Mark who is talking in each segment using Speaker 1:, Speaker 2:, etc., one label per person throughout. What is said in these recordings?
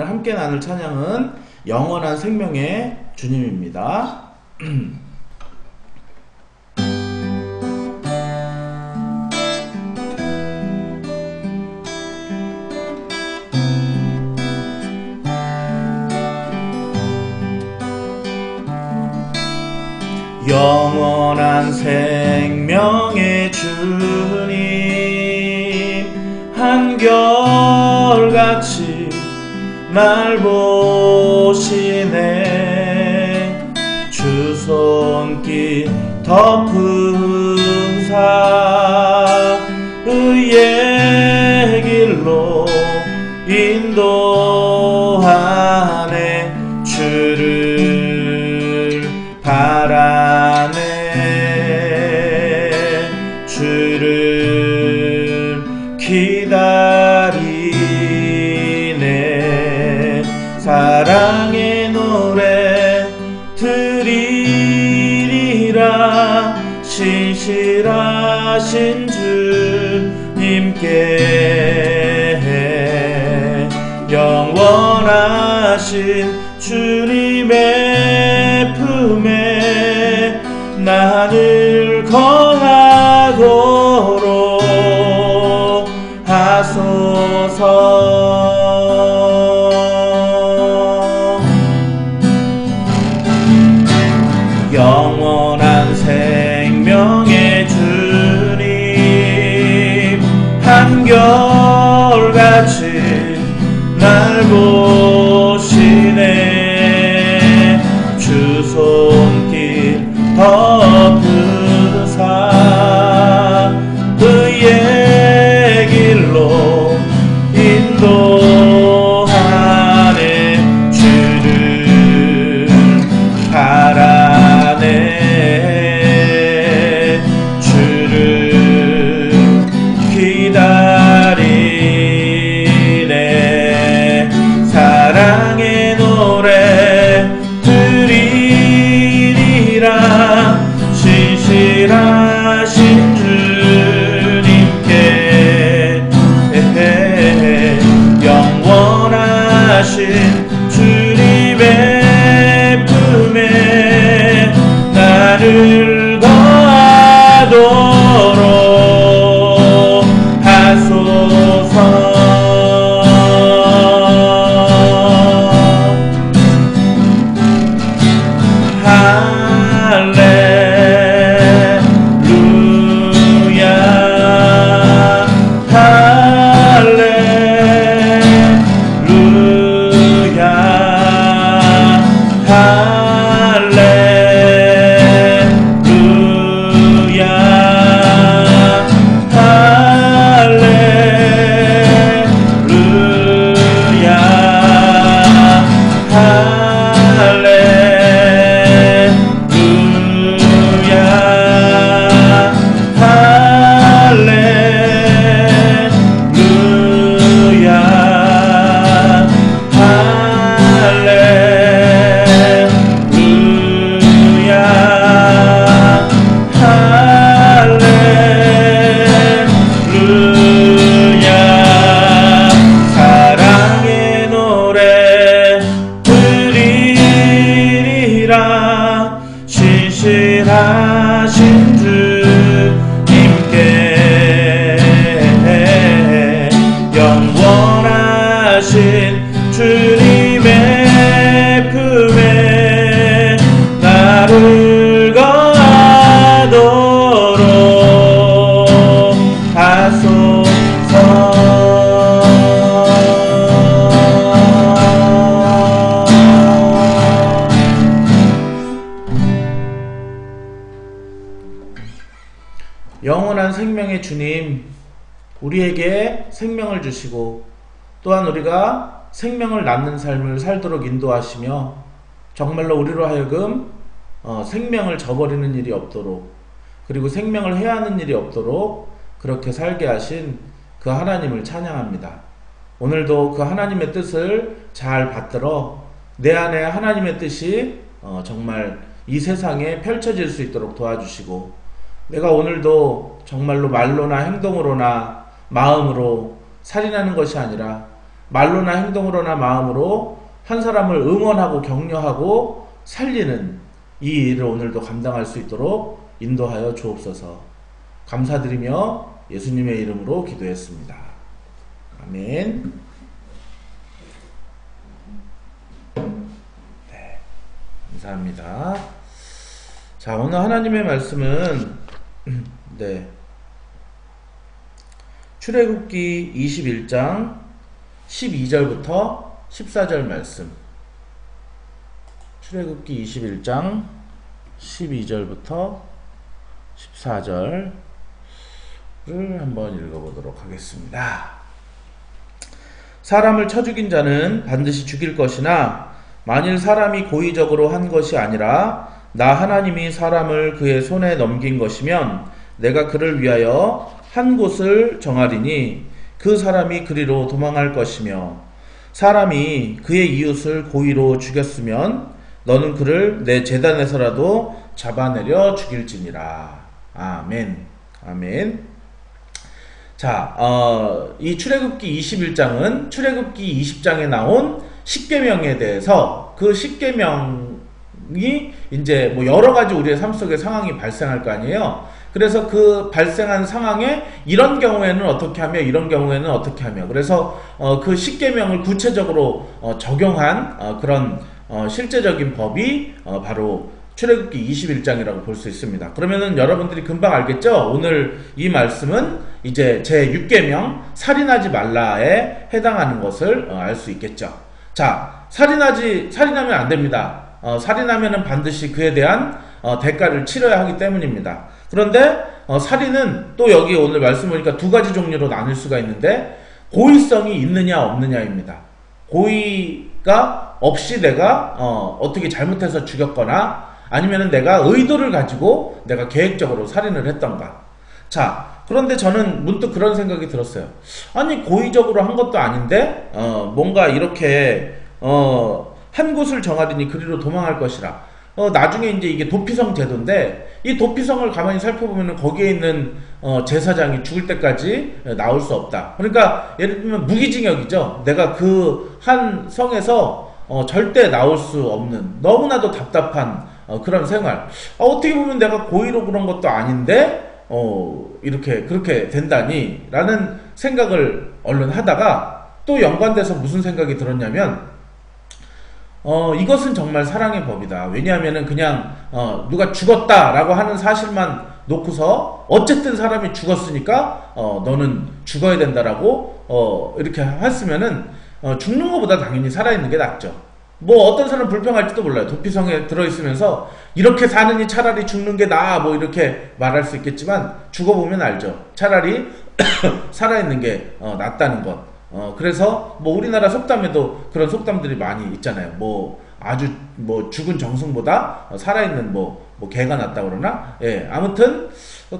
Speaker 1: 함께 나눌 찬양은 영원한 생명의 주님입니다. 영원한 생명의 주님, 한결같이 날 보시네. 주 손길 덮으사 의의 길로 인도하네. 주를 바라네. 주를 기다리네. 사랑의 노래 드리리라. 신실하신 주님께 영원하신 주님의 품에 나를 거하도록 하소서. 영원한 생명의 주님, 한결같이 날 보시네. 주 손길 덮으사 의의 길로 인도하네. 주를 바라네. 주를 기다리네. 사랑의 노래 드리리라. 신실하신 주님께 영원하신 주님의 품에 나를 거하도록 하소서. 신실하신 주님께 영원하신 주님의 품에 나를 거하도록 하소서. 영원한 생명의 주님, 우리에게 생명을 주시고 또한 우리가 생명을 낳는 삶을 살도록 인도하시며 정말로 우리로 하여금 생명을 저버리는 일이 없도록, 그리고 생명을 해야 하는 일이 없도록 그렇게 살게 하신 그 하나님을 찬양합니다. 오늘도 그 하나님의 뜻을 잘 받들어 내 안에 하나님의 뜻이 정말 이 세상에 펼쳐질 수 있도록 도와주시고, 내가 오늘도 정말로 말로나 행동으로나 마음으로 살인하는 것이 아니라 말로나 행동으로나 마음으로 한 사람을 응원하고 격려하고 살리는 이 일을 오늘도 감당할 수 있도록 인도하여 주옵소서. 감사드리며 예수님의 이름으로 기도했습니다. 아멘. 네, 감사합니다. 자, 오늘 하나님의 말씀은 네, 출애굽기 21장 12절부터 14절 말씀. 출애굽기 21장 12절부터 14절을 한번 읽어보도록 하겠습니다. 사람을 쳐 죽인 자는 반드시 죽일 것이나 만일 사람이 고의적으로 한 것이 아니라 나 하나님이 사람을 그의 손에 넘긴 것이면 내가 그를 위하여 한 곳을 정하리니 그 사람이 그리로 도망할 것이며 사람이 그의 이웃을 고의로 죽였으면 너는 그를 내 제단에서라도 잡아내려 죽일지니라. 아멘. 아멘. 자, 이 출애굽기 21장은 출애굽기 20장에 나온 십계명에 대해서 그 십계명이 이제 뭐 여러 가지 우리의 삶 속에 상황이 발생할 거 아니에요. 그래서 그 발생한 상황에 이런 경우에는 어떻게 하며 이런 경우에는 어떻게 하며 그래서 그 십계명을 구체적으로 적용한 그런 실제적인 법이 바로 출애굽기 21장이라고 볼 수 있습니다. 그러면은 여러분들이 금방 알겠죠? 오늘 이 말씀은 이제 제 6계명 살인하지 말라에 해당하는 것을 알 수 있겠죠. 자, 살인하면 안 됩니다. 살인하면은 반드시 그에 대한 대가를 치러야 하기 때문입니다. 그런데 살인은 또 여기 오늘 말씀 보니까 두 가지 종류로 나눌 수가 있는데 고의성이 있느냐 없느냐입니다. 고의가 없이 내가 어떻게 잘못해서 죽였거나 아니면은 내가 의도를 가지고 내가 계획적으로 살인을 했던가. 자, 그런데 저는 문득 그런 생각이 들었어요. 아니 고의적으로 한 것도 아닌데 뭔가 이렇게 한 곳을 정하리니 그리로 도망할 것이라. 나중에 이제 이게 도피성 제도인데 이 도피성을 가만히 살펴보면 거기에 있는 제사장이 죽을 때까지 나올 수 없다. 그러니까 예를 들면 무기징역이죠. 내가 그 한 성에서 절대 나올 수 없는 너무나도 답답한 그런 생활. 어떻게 보면 내가 고의로 그런 것도 아닌데 이렇게 그렇게 된다니 라는 생각을 얼른 하다가 또 연관돼서 무슨 생각이 들었냐면 이것은 정말 사랑의 법이다. 왜냐하면은 그냥 누가 죽었다라고 하는 사실만 놓고서 어쨌든 사람이 죽었으니까 너는 죽어야 된다라고 이렇게 했으면은 죽는 것보다 당연히 살아있는 게 낫죠. 뭐 어떤 사람 불평할지도 몰라요. 도피성에 들어있으면서 이렇게 사느니 차라리 죽는 게 나아 뭐 이렇게 말할 수 있겠지만 죽어보면 알죠. 차라리 살아있는 게 낫다는 것. 그래서 뭐 우리나라 속담에도 그런 속담들이 많이 있잖아요. 뭐 아주 뭐 죽은 정승보다 살아있는 뭐 개가 낫다 그러나. 예, 아무튼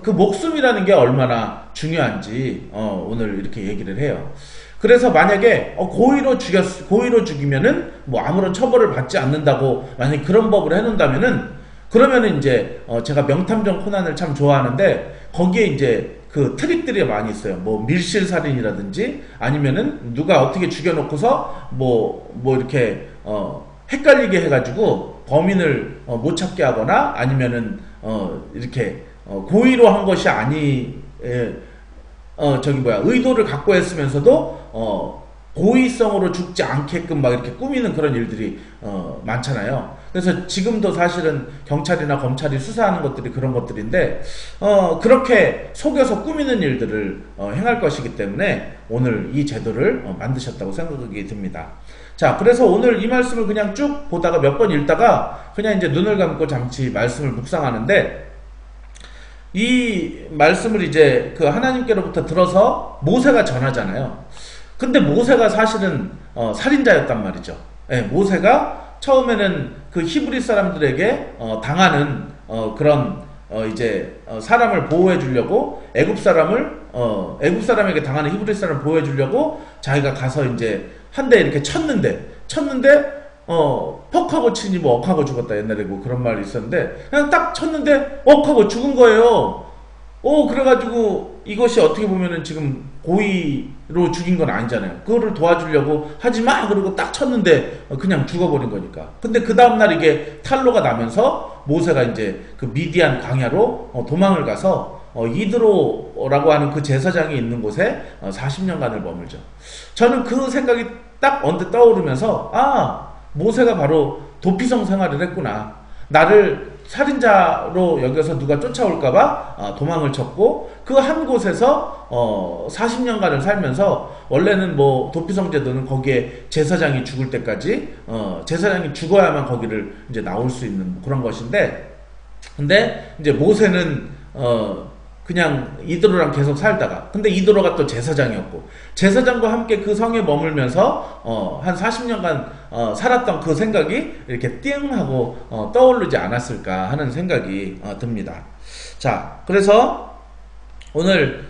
Speaker 1: 그 목숨이라는 게 얼마나 중요한지 오늘 이렇게 얘기를 해요. 그래서 만약에 고의로 죽이면은 뭐 아무런 처벌을 받지 않는다고 만약 그런 법을 해놓는다면은 그러면은 이제 제가 명탐정 코난을 참 좋아하는데 거기에 이제 그 트릭들이 많이 있어요. 뭐 밀실살인이라든지 아니면은 누가 어떻게 죽여놓고서 뭐 이렇게 헷갈리게 해가지고 범인을 못 찾게 하거나 아니면은 이렇게 고의로 한 것이 의도를 갖고 했으면서도 고의성으로 죽지 않게끔 막 이렇게 꾸미는 그런 일들이 많잖아요. 그래서 지금도 사실은 경찰이나 검찰이 수사하는 것들이 그런 것들인데 그렇게 속여서 꾸미는 일들을 행할 것이기 때문에 오늘 이 제도를 만드셨다고 생각이 듭니다. 자, 그래서 오늘 이 말씀을 그냥 쭉 보다가 몇 번 읽다가 그냥 이제 눈을 감고 잠시 말씀을 묵상하는데 이 말씀을 이제 그 하나님께로부터 들어서 모세가 전하잖아요. 근데 모세가 사실은 살인자였단 말이죠. 예, 모세가 처음에는 그 히브리 사람들에게 당하는 그런 이제 사람을 보호해 주려고 애굽 사람에게 당하는 히브리 사람을 보호해 주려고 자기가 가서 이제 한 대 이렇게 쳤는데 퍽 하고 치니 뭐 억하고 죽었다. 옛날에 뭐 그런 말이 있었는데 그냥 딱 쳤는데 억하고 죽은 거예요. 그래가지고 이것이 어떻게 보면은 지금 고의 로 죽인 건 아니잖아요. 그거를 도와주려고 하지마 그러고 딱 쳤는데 그냥 죽어버린 거니까. 근데 그 다음날 이게 탄로가 나면서 모세가 이제 그 미디안 광야로 도망을 가서 이드로라고 하는 그 제사장이 있는 곳에 40년간을 머물죠. 저는 그 생각이 딱 언뜻 떠오르면서 모세가 바로 도피성 생활을 했구나. 나를 살인자로 여겨서 누가 쫓아올까봐 도망을 쳤고 그 한 곳에서 40년간을 살면서 원래는 뭐 도피성 제도는 거기에 제사장이 죽을 때까지 제사장이 죽어야만 거기를 이제 나올 수 있는 그런 것인데, 근데 이제 모세는 그냥 이드로랑 계속 살다가, 근데 이드로가 또 제사장이었고 제사장과 함께 그 성에 머물면서 한 40년간 살았던 그 생각이 이렇게 띵 하고 떠오르지 않았을까 하는 생각이 듭니다. 자, 그래서 오늘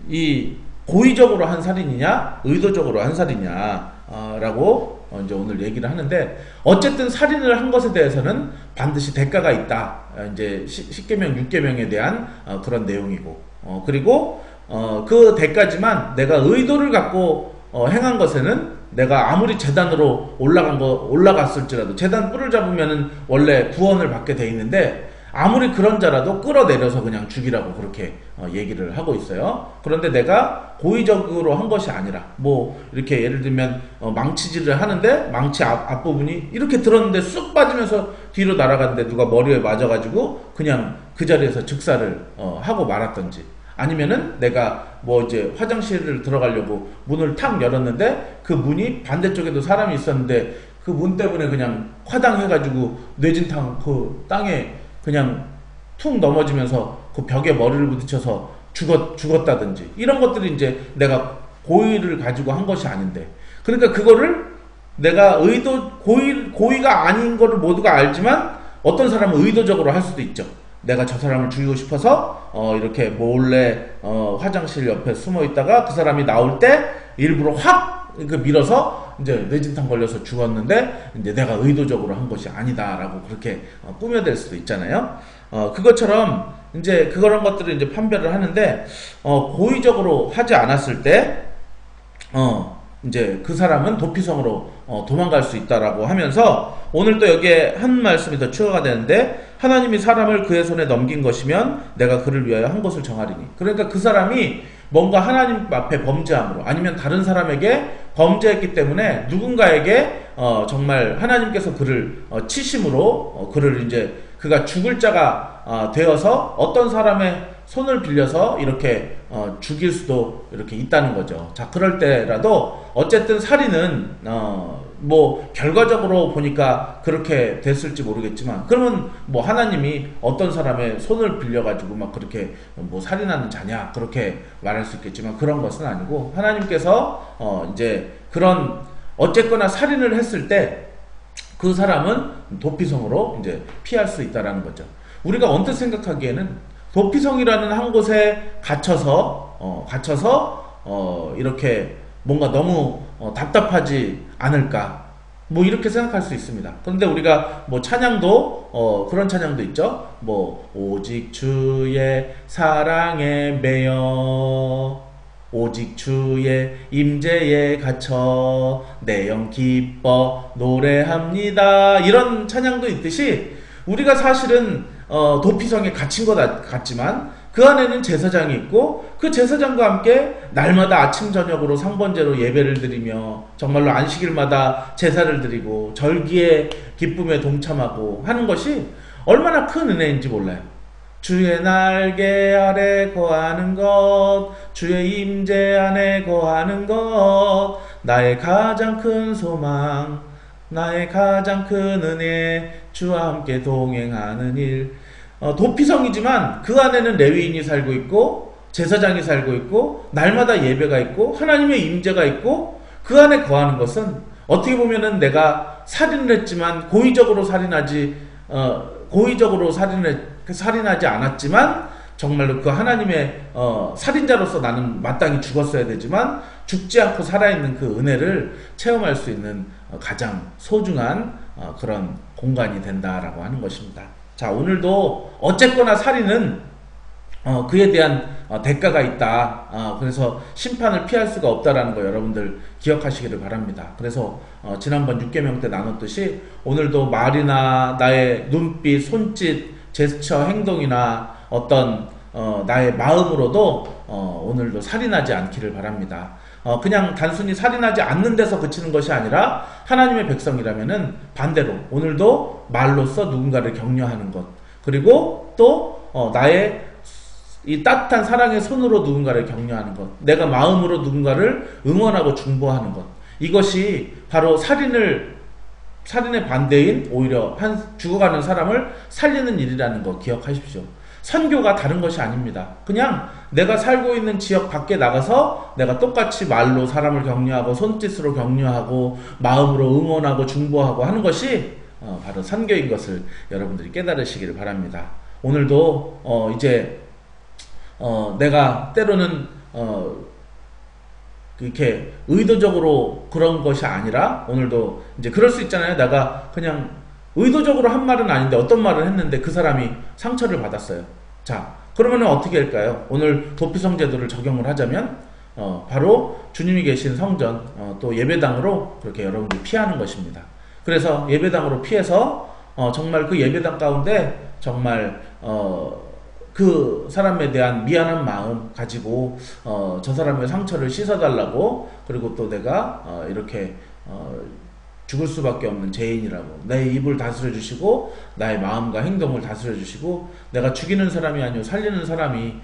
Speaker 1: 이 고의적으로 한 살인이냐 의도적으로 한 살이냐 라고 이제 오늘 얘기를 하는데, 어쨌든 살인을 한 것에 대해서는 반드시 대가가 있다. 이제 10계명, 6계명에 대한 그런 내용이고, 그리고 그 대가지만 내가 의도를 갖고 행한 것에는 내가 아무리 재단으로 올라갔을지라도, 재단 뿔을 잡으면은 원래 구원을 받게 돼 있는데 아무리 그런 자라도 끌어내려서 그냥 죽이라고 그렇게 얘기를 하고 있어요. 그런데 내가 고의적으로 한 것이 아니라, 뭐 이렇게 예를 들면 망치질을 하는데 망치 앞부분이 이렇게 들었는데 쑥 빠지면서 뒤로 날아갔는데 누가 머리에 맞아가지고 그냥 그 자리에서 즉사를 하고 말았던지, 아니면은 내가 뭐 이제 화장실을 들어가려고 문을 탁 열었는데 그 문이 반대쪽에도 사람이 있었는데 그 문 때문에 그냥 화당해가지고 뇌진탕 그 땅에 그냥 툭 넘어지면서 그 벽에 머리를 부딪혀서 죽었다든지, 이런 것들이 이제 내가 고의를 가지고 한 것이 아닌데, 그러니까 그거를 내가 고의가 아닌 거를 모두가 알지만 어떤 사람은 의도적으로 할 수도 있죠. 내가 저 사람을 죽이고 싶어서 이렇게 몰래 화장실 옆에 숨어 있다가 그 사람이 나올 때 일부러 확 밀어서 이제 뇌진탕 걸려서 죽었는데 이제 내가 의도적으로 한 것이 아니다라고 그렇게 꾸며댈 수도 있잖아요. 그것처럼 이제 그런 것들을 이제 판별을 하는데, 고의적으로 하지 않았을 때 이제 그 사람은 도피성으로 도망갈 수 있다라고 하면서, 오늘 또 여기에 한 말씀이 더 추가가 되는데, 하나님이 사람을 그의 손에 넘긴 것이면 내가 그를 위하여 한 것을 정하리니. 그러니까 그 사람이 뭔가 하나님 앞에 범죄함으로 아니면 다른 사람에게 범죄했기 때문에 누군가에게 정말 하나님께서 그를 치심으로 그를 이제 그가 죽을 자가 되어서 어떤 사람의 손을 빌려서 이렇게 죽일 수도 이렇게 있다는 거죠. 자, 그럴 때라도 어쨌든 살인은 뭐 결과적으로 보니까 그렇게 됐을지 모르겠지만, 그러면 뭐 하나님이 어떤 사람의 손을 빌려가지고 막 그렇게 뭐 살인하는 자냐 그렇게 말할 수 있겠지만, 그런 것은 아니고 하나님께서 이제 그런 어쨌거나 살인을 했을 때 그 사람은 도피성으로 이제 피할 수 있다라는 거죠. 우리가 언뜻 생각하기에는 도피성이라는 한 곳에 갇혀서 이렇게 뭔가 너무 답답하지 않을까, 뭐 이렇게 생각할 수 있습니다. 그런데 우리가 뭐 찬양도 그런 찬양도 있죠. 뭐 오직 주의 사랑에 매여 오직 주의 임재에 갇혀 내 영 기뻐 노래합니다, 이런 찬양도 있듯이 우리가 사실은 도피성에 갇힌 것 같지만 그 안에는 제사장이 있고 그 제사장과 함께 날마다 아침 저녁으로 상번제로 예배를 드리며 정말로 안식일마다 제사를 드리고 절기의 기쁨에 동참하고 하는 것이 얼마나 큰 은혜인지 몰라요. 주의 날개 아래 거하는 것, 주의 임재 안에 거하는 것, 나의 가장 큰 소망, 나의 가장 큰 은혜, 주와 함께 동행하는 일. 도피성이지만 그 안에는 레위인이 살고 있고 제사장이 살고 있고 날마다 예배가 있고 하나님의 임재가 있고, 그 안에 거하는 것은 어떻게 보면은 내가 살인을 했지만 고의적으로 살인하지 않았지만 정말로 그 하나님의 살인자로서 나는 마땅히 죽었어야 되지만 죽지 않고 살아있는 그 은혜를 체험할 수 있는 가장 소중한 그런 공간이 된다라고 하는 것입니다. 자, 오늘도 어쨌거나 살인은 그에 대한 대가가 있다. 그래서 심판을 피할 수가 없다라는 거 여러분들 기억하시기를 바랍니다. 그래서 지난번 6계명 때 나눴듯이 오늘도 말이나 나의 눈빛, 손짓, 제스처, 행동이나 어떤 나의 마음으로도 오늘도 살인하지 않기를 바랍니다. 그냥 단순히 살인하지 않는 데서 그치는 것이 아니라 하나님의 백성이라면은 반대로 오늘도 말로써 누군가를 격려하는 것, 그리고 또 나의 이 따뜻한 사랑의 손으로 누군가를 격려하는 것, 내가 마음으로 누군가를 응원하고 중보하는 것, 이것이 바로 살인의 반대인 오히려 죽어가는 사람을 살리는 일이라는 거 기억하십시오. 선교가 다른 것이 아닙니다. 그냥 내가 살고 있는 지역 밖에 나가서 내가 똑같이 말로 사람을 격려하고 손짓으로 격려하고 마음으로 응원하고 중보하고 하는 것이 바로 선교인 것을 여러분들이 깨달으시기를 바랍니다. 오늘도 이제 내가 때로는 이렇게 의도적으로 그런 것이 아니라 오늘도 이제 그럴 수 있잖아요. 내가 그냥 의도적으로 한 말은 아닌데 어떤 말을 했는데 그 사람이 상처를 받았어요. 자, 그러면 어떻게 할까요? 오늘 도피성 제도를 적용을 하자면 바로 주님이 계신 성전 또 예배당으로 그렇게 여러분들이 피하는 것입니다. 그래서 예배당으로 피해서 정말 그 예배당 가운데 정말 그 사람에 대한 미안한 마음 가지고 저 사람의 상처를 씻어달라고, 그리고 또 내가 이렇게 죽을 수밖에 없는 죄인이라고 내 입을 다스려 주시고 나의 마음과 행동을 다스려 주시고 내가 죽이는 사람이 아니고 살리는 사람이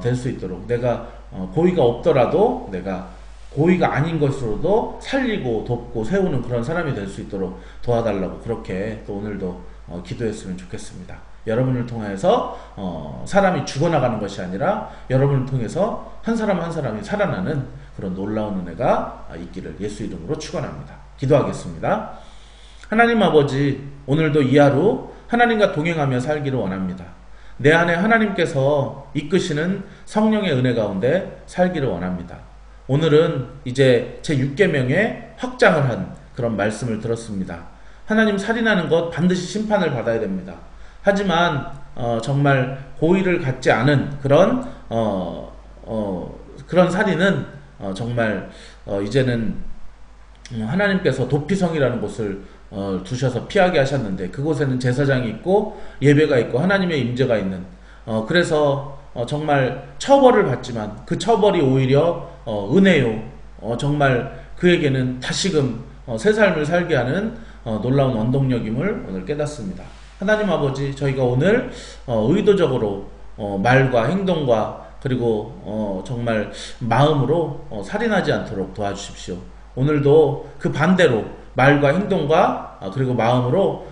Speaker 1: 될 수 있도록, 내가 고의가 없더라도 내가 고의가 아닌 것으로도 살리고 돕고 세우는 그런 사람이 될 수 있도록 도와달라고 그렇게 또 오늘도 기도했으면 좋겠습니다. 여러분을 통해서 사람이 죽어나가는 것이 아니라 여러분을 통해서 한 사람 한 사람이 살아나는 그런 놀라운 은혜가 있기를 예수 이름으로 축원합니다. 기도하겠습니다. 하나님 아버지, 오늘도 이 하루 하나님과 동행하며 살기를 원합니다. 내 안에 하나님께서 이끄시는 성령의 은혜 가운데 살기를 원합니다. 오늘은 이제 제 6계명에 확장을 한 그런 말씀을 들었습니다. 하나님, 살인하는 것 반드시 심판을 받아야 됩니다. 하지만 정말 고의를 갖지 않은 그런 그런 살인은 정말 이제는 하나님께서 도피성이라는 곳을 두셔서 피하게 하셨는데 그곳에는 제사장이 있고 예배가 있고 하나님의 임재가 있는, 그래서 정말 처벌을 받지만 그 처벌이 오히려 은혜요, 정말 그에게는 다시금 새 삶을 살게 하는 놀라운 원동력임을 오늘 깨닫습니다. 하나님 아버지, 저희가 오늘 의도적으로 말과 행동과 그리고 정말 마음으로 살인하지 않도록 도와주십시오. 오늘도 그 반대로 말과 행동과 그리고 마음으로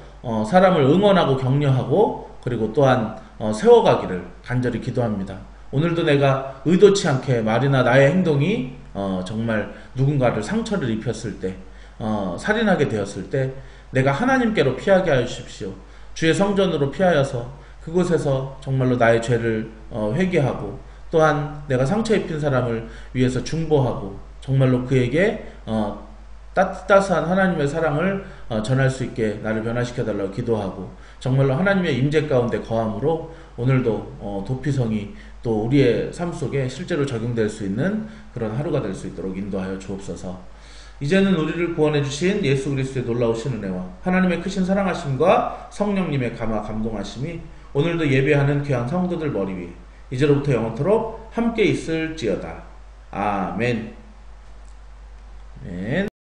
Speaker 1: 사람을 응원하고 격려하고 그리고 또한 세워가기를 간절히 기도합니다. 오늘도 내가 의도치 않게 말이나 나의 행동이 정말 누군가를 상처를 입혔을 때, 살인하게 되었을 때 내가 하나님께로 피하게 하여 주십시오. 주의 성전으로 피하여서 그곳에서 정말로 나의 죄를 회개하고 또한 내가 상처 입힌 사람을 위해서 중보하고 정말로 그에게 따뜻한 하나님의 사랑을 전할 수 있게 나를 변화시켜 달라고 기도하고 정말로 하나님의 임재 가운데 거함으로 오늘도 도피성이 또 우리의 삶 속에 실제로 적용될 수 있는 그런 하루가 될 수 있도록 인도하여 주옵소서. 이제는 우리를 구원해 주신 예수 그리스도의 놀라우신 은혜와 하나님의 크신 사랑하심과 성령님의 감동하심이 오늘도 예배하는 귀한 성도들 머리 위에 이제로부터 영원토록 함께 있을지어다. 아멘. 아멘.